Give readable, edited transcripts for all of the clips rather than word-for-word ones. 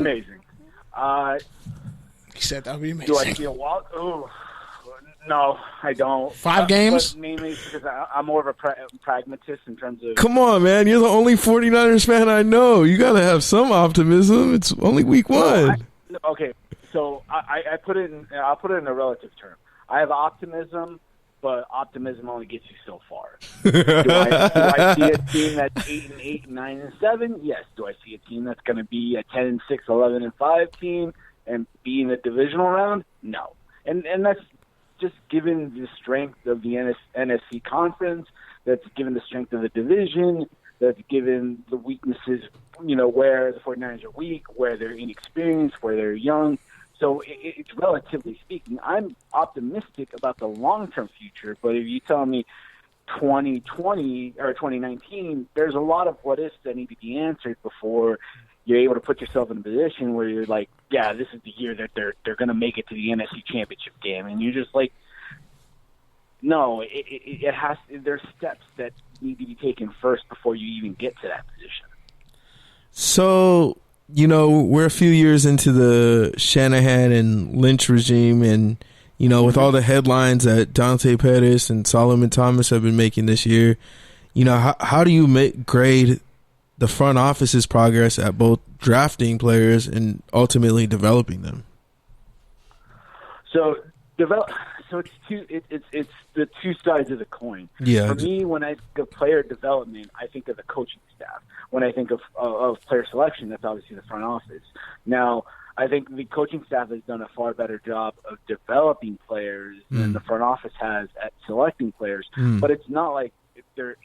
amazing. He said that would be amazing. Do I see a walk? Ooh. No, I don't. 5 games? But mainly because I'm more of a pragmatist in terms of... Come on, man. You're the only 49ers fan I know. You got to have some optimism. It's only week 1. Okay, so I put it in. I'll put it in a relative term. I have optimism, but optimism only gets you so far. Do I see a team that's 8-8, 9-7? Yes. Do I see a team that's going to be a 10-6, 11-5 team and be in the divisional round? No. And that's just given the strength of the NFC conference. That's given the strength of the division. That's given the weaknesses, where the 49ers are weak, where they're inexperienced, where they're young. So it's relatively speaking, I'm optimistic about the long-term future. But if you tell me 2020 or 2019, there's a lot of what-ifs that need to be answered before you're able to put yourself in a position where you're like, yeah, this is the year that they're going to make it to the NFC Championship game. And you're just like, no, it has. There's steps that need to be taken first before you even get to that position. So, we're a few years into the Shanahan and Lynch regime, and, with all the headlines that Dante Pettis and Solomon Thomas have been making this year, how do you grade the front office's progress at both drafting players and ultimately developing them? So it's the two sides of the coin. Yeah. For me, when I think of player development, I think of the coaching staff. When I think of player selection, that's obviously the front office. Now, I think the coaching staff has done a far better job of developing players than the front office has at selecting players. But it's not like they're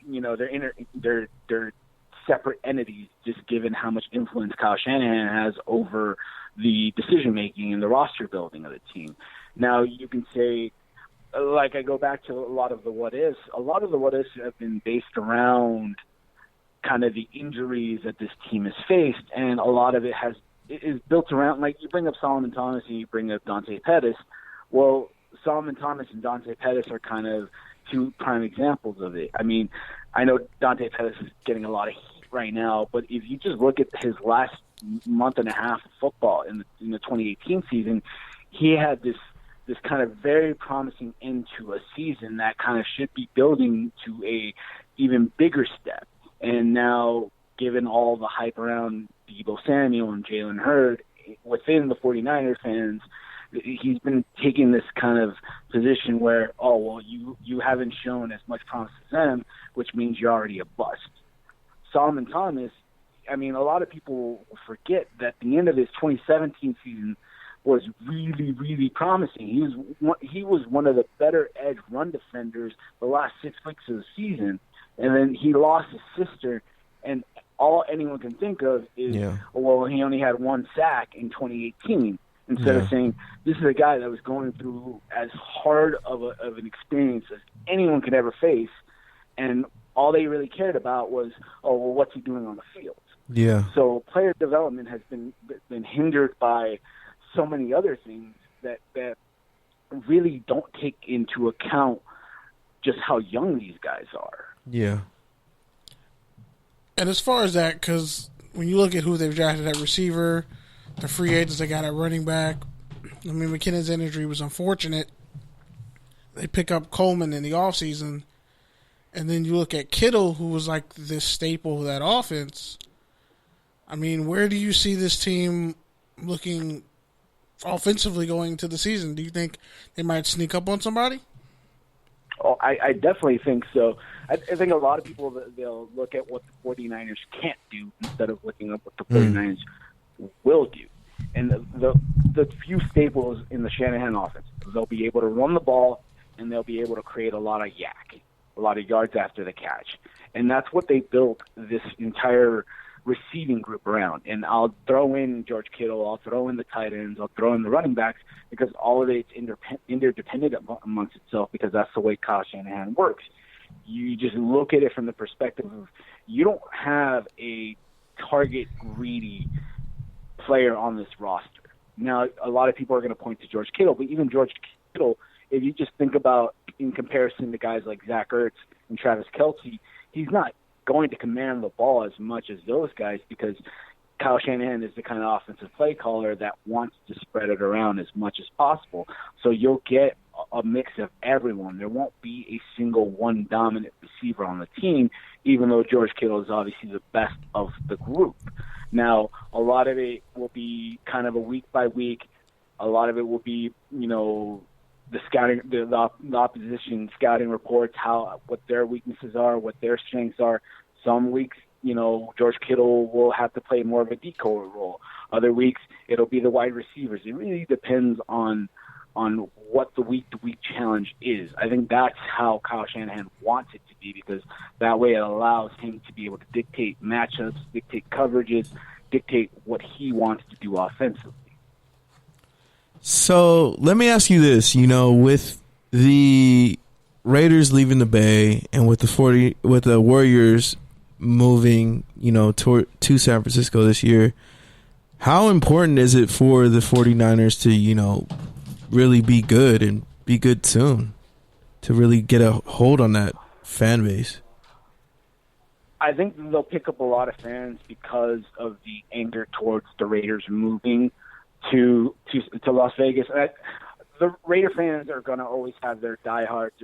separate entities, just given how much influence Kyle Shanahan has over the decision-making and the roster building of the team. Now, you can say, like I go back to a lot of the what-ifs. A lot of the what-ifs have been based around kind of the injuries that this team has faced, and a lot of it is built around, like you bring up Solomon Thomas and you bring up Dante Pettis. Well, Solomon Thomas and Dante Pettis are kind of two prime examples of it. I mean, I know Dante Pettis is getting a lot of heat right now, but if you just look at his last month and a half of football in the 2018 season, he had this kind of very promising end to a season that kind of should be building to a even bigger step. And now, given all the hype around Deebo Samuel and Jalen Hurd within the 49ers fans, he's been taking this kind of position where, oh, well, you haven't shown as much promise as them, which means you're already a bust. Solomon Thomas, I mean, a lot of people forget that the end of his 2017 season was really, really promising. He was one of the better edge run defenders the last 6 weeks of the season, and then he lost his sister, and all anyone can think of is, well, he only had 1 sack in 2018, instead of saying, this is a guy that was going through as hard of an experience as anyone could ever face, and all they really cared about was, oh, well, what's he doing on the field? Yeah. So player development has been hindered by so many other things that really don't take into account just how young these guys are. Yeah. And as far as that, because when you look at who they've drafted at receiver, the free agents they got at running back, I mean, McKinnon's injury was unfortunate. They pick up Coleman in the offseason. And then you look at Kittle, who was like this staple of that offense. I mean, where do you see this team looking offensively going into the season? Do you think they might sneak up on somebody? Oh, I definitely think so. I think a lot of people, they'll look at what the 49ers can't do instead of looking up what the 49ers will do. And the few staples in the Shanahan offense, they'll be able to run the ball and they'll be able to create a lot of yak, a lot of yards after the catch. And that's what they built this entire receiving group around. And I'll throw in George Kittle, I'll throw in the tight ends, I'll throw in the running backs, because all of it's interdependent amongst itself, because that's the way Kyle Shanahan works. You just look at it from the perspective of, you don't have a target greedy player on this roster. Now, a lot of people are going to point to George Kittle, but even George Kittle, if you just think about in comparison to guys like Zach Ertz and Travis Kelce, he's not going to command the ball as much as those guys, because Kyle Shanahan is the kind of offensive play caller that wants to spread it around as much as possible. So you'll get a mix of everyone. There won't be a single one dominant receiver on the team, even though George Kittle is obviously the best of the group. Now, a lot of it will be kind of a week by week. A lot of it will be, the scouting, the opposition scouting reports, what their weaknesses are, what their strengths are. Some weeks, George Kittle will have to play more of a decoy role. Other weeks, it'll be the wide receivers. It really depends on what the week-to-week challenge is. I think that's how Kyle Shanahan wants it to be, because that way it allows him to be able to dictate matchups, dictate coverages, dictate what he wants to do offensively. So let me ask you this, with the Raiders leaving the Bay and with the Warriors moving, to San Francisco this year, how important is it for the 49ers to, really be good and be good soon, to really get a hold on that fan base? I think they'll pick up a lot of fans because of the anger towards the Raiders moving to Las Vegas. The Raider fans are going to always have their diehards.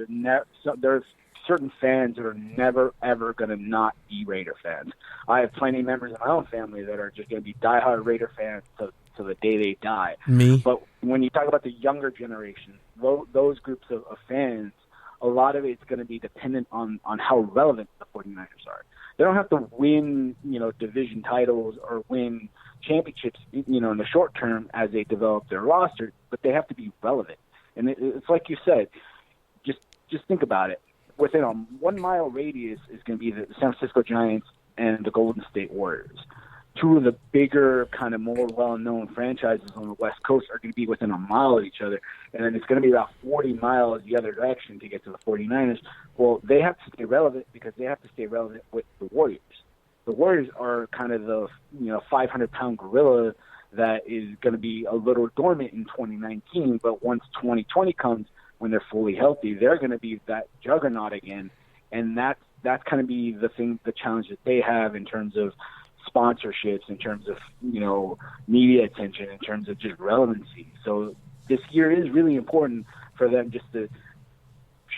There's certain fans that are never, ever going to not be Raider fans. I have plenty of members of my own family that are just going to be diehard Raider fans to the day they die. Me? But when you talk about the younger generation, those groups of fans, a lot of it's going to be dependent on how relevant the 49ers are. They don't have to win, division titles or win championships, in the short term as they develop their roster, but they have to be relevant. And it's like you said, just think about it. Within a 1 mile radius is going to be the San Francisco Giants and the Golden State Warriors. Two of the bigger, kind of more well-known franchises on the West Coast are going to be within a mile of each other, and then it's going to be about 40 miles the other direction to get to the 49ers. Well, they have to stay relevant because they have to stay relevant with the Warriors. The Warriors are kind of the 500-pound gorilla that is going to be a little dormant in 2019, but once 2020 comes, when they're fully healthy, they're going to be that juggernaut again, and that's kind of be the challenge that they have in terms of sponsorships, in terms of media attention, in terms of just relevancy. So this year is really important for them just to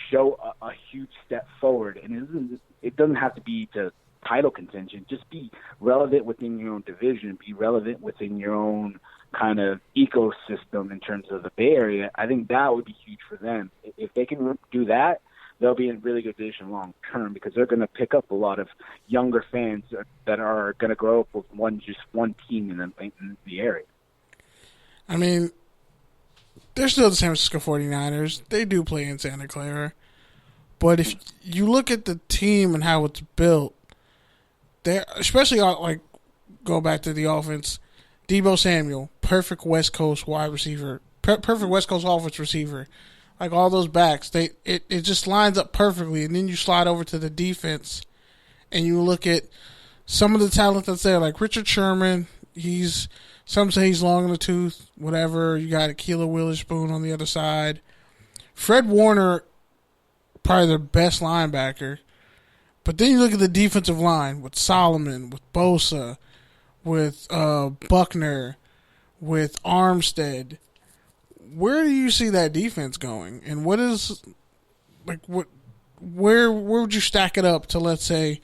show a huge step forward, and it doesn't have to be to title contention. Just be relevant within your own division, be relevant within your own kind of ecosystem in terms of the Bay Area. I think that would be huge for them. If they can do that, they'll be in really good position long term, because they're going to pick up a lot of younger fans that are going to grow up with just one team in the area. I mean, they're still the San Francisco 49ers. They do play in Santa Clara. But if you look at the team and how it's built, they're, especially go back to the offense, Deebo Samuel, perfect West Coast wide receiver, perfect West Coast offense receiver. Like all those backs, it just lines up perfectly. And then you slide over to the defense, and you look at some of the talent that's there, like Richard Sherman. Some say he's long in the tooth, whatever. You got Akila Witherspoon on the other side. Fred Warner, probably their best linebacker. But then you look at the defensive line with Solomon, with Bosa, with Buckner, with Armstead. Where do you see that defense going? And where would you stack it up to, let's say,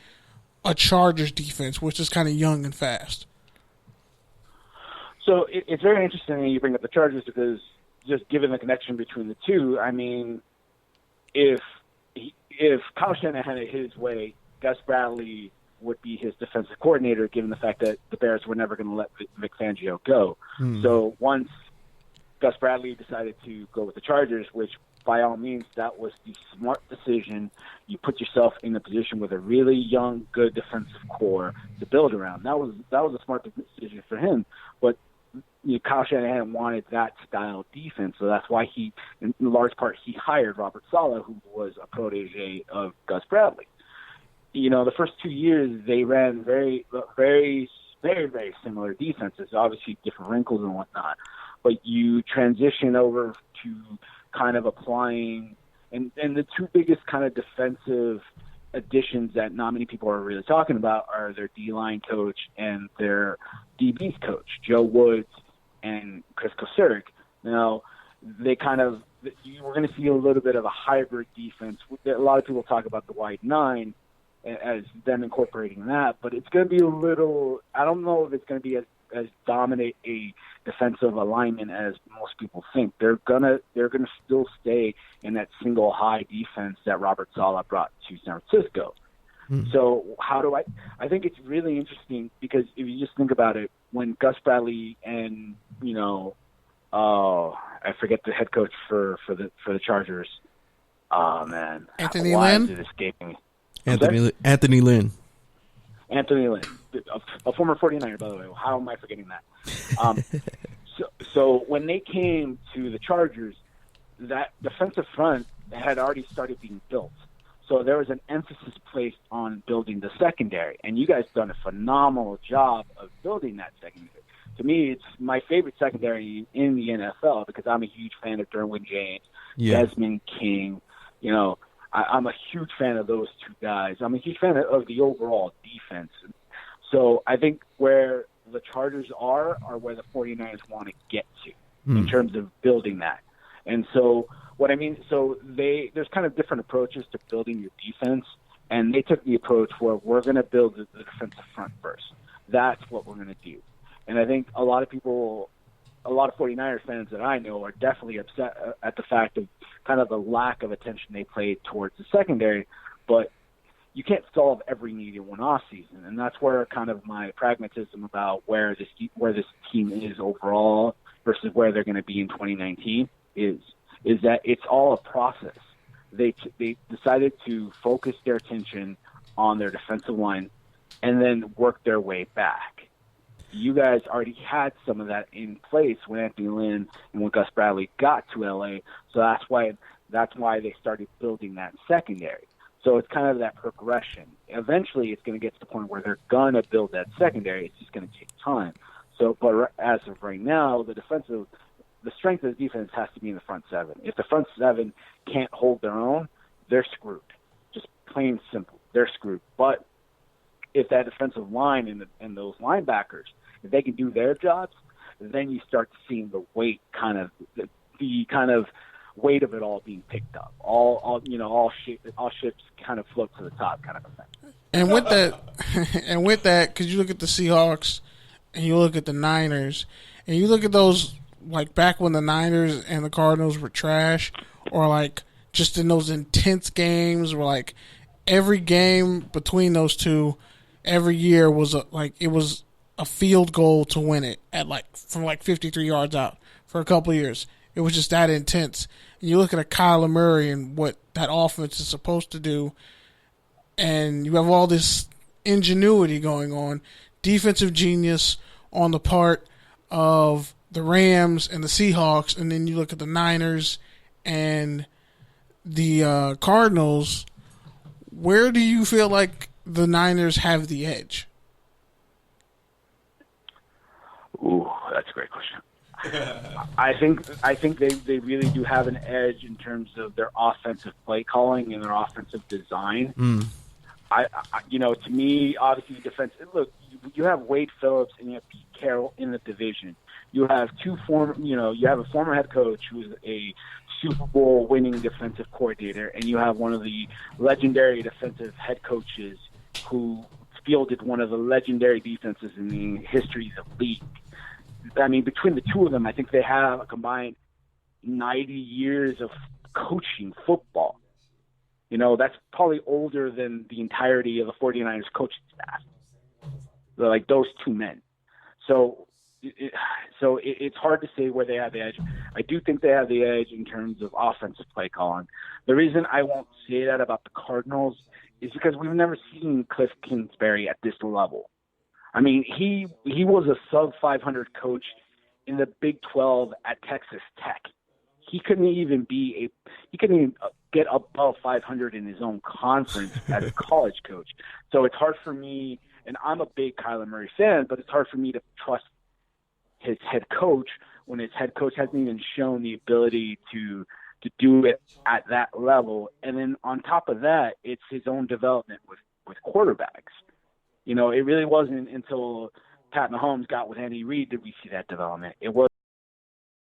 a Chargers defense, which is kind of young and fast? So it's very interesting that you bring up the Chargers, because just given the connection between the two, I mean, if Kyle Shanahan had it his way, Gus Bradley would be his defensive coordinator, given the fact that the Bears were never going to let Vic Fangio go. So once Gus Bradley decided to go with the Chargers, which by all means, that was the smart decision. You put yourself in a position with a really young, good defensive core to build around. That was a smart decision for him. But Kyle Shanahan wanted that style defense, so that's why in large part, he hired Robert Saleh, who was a protege of Gus Bradley. The first 2 years, they ran very, very, very, very similar defenses, obviously different wrinkles and whatnot. But you transition over to kind of applying, and the two biggest kind of defensive additions that not many people are really talking about are their D-line coach and their DB's coach, Joe Woods and Chris Kosuric. Now, we're going to see a little bit of a hybrid defense. A lot of people talk about the wide nine as them incorporating that, but it's going to be a little. I don't know if it's going to be as dominate a defensive alignment as most people think. They're gonna still stay in that single high defense that Robert Saleh brought to San Francisco. So I think it's really interesting because if you just think about it, when Gus Bradley and I forget the head coach for the Chargers. Oh man, Anthony why Lynn? is it escaping me? Anthony Lynn. Anthony Lynn, a former 49er, by the way. How am I forgetting that? So when they came to the Chargers, that defensive front had already started being built. So there was an emphasis placed on building the secondary, and you guys done a phenomenal job of building that secondary. To me, it's my favorite secondary in the NFL because I'm a huge fan of Derwin James, Desmond King. I'm a huge fan of those two guys. I'm a huge fan of the overall defense. So I think where the Chargers are where the 49ers want to get to in terms of building that. And so what I mean, there's kind of different approaches to building your defense, and they took the approach where we're going to build the defensive front first. That's what we're going to do. And I think a lot of 49ers fans that I know are definitely upset at the fact of kind of the lack of attention they played towards the secondary, but you can't solve every need in one offseason, and that's where kind of my pragmatism about where this team is overall versus where they're going to be in 2019 is that it's all a process. They decided to focus their attention on their defensive line and then work their way back. You guys already had some of that in place when Anthony Lynn and when Gus Bradley got to LA, so that's why they started building that secondary. So it's kind of that progression. Eventually, it's going to get to the point where they're going to build that secondary. It's just going to take time. But as of right now, the strength of the defense has to be in the front seven. If the front seven can't hold their own, they're screwed. Just plain simple, they're screwed. But if that defensive line and those linebackers, if they can do their jobs, then you start seeing the weight the kind of weight of it all being picked up. All ships kind of float to the top, kind of a thing. And with that, because you look at the Seahawks and you look at the Niners and you look at those like back when the Niners and the Cardinals were trash, or like just in those intense games where like every game between those two every year was a field goal to win it at from 53 yards out for a couple of years. It was just that intense. And you look at a Kyler Murray and what that offense is supposed to do, and you have all this ingenuity going on, defensive genius on the part of the Rams and the Seahawks, and then you look at the Niners and the Cardinals. Where do you feel like the Niners have the edge? Ooh, that's a great question. I think they really do have an edge in terms of their offensive play calling and their offensive design. To me, obviously, defense. Look, you have Wade Phillips and you have Pete Carroll in the division. You have you have a former head coach who's a Super Bowl winning defensive coordinator, and you have one of the legendary defensive head coaches who fielded one of the legendary defenses in the histories of league. I mean, between the two of them, I think they have a combined 90 years of coaching football. That's probably older than the entirety of the 49ers coaching staff. They're like those two men. So it's hard to say where they have the edge. I do think they have the edge in terms of offensive play calling. The reason I won't say that about the Cardinals is because we've never seen Cliff Kingsbury at this level. I mean, he was a sub-500 coach in the Big 12 at Texas Tech. He couldn't even get above 500 in his own conference as a college coach. So it's hard for me, and I'm a big Kyler Murray fan, but it's hard for me to trust his head coach when his head coach hasn't even shown the ability to do it at that level. And then on top of that, it's his own development with quarterbacks. It really wasn't until Pat Mahomes got with Andy Reid did we see that development. It was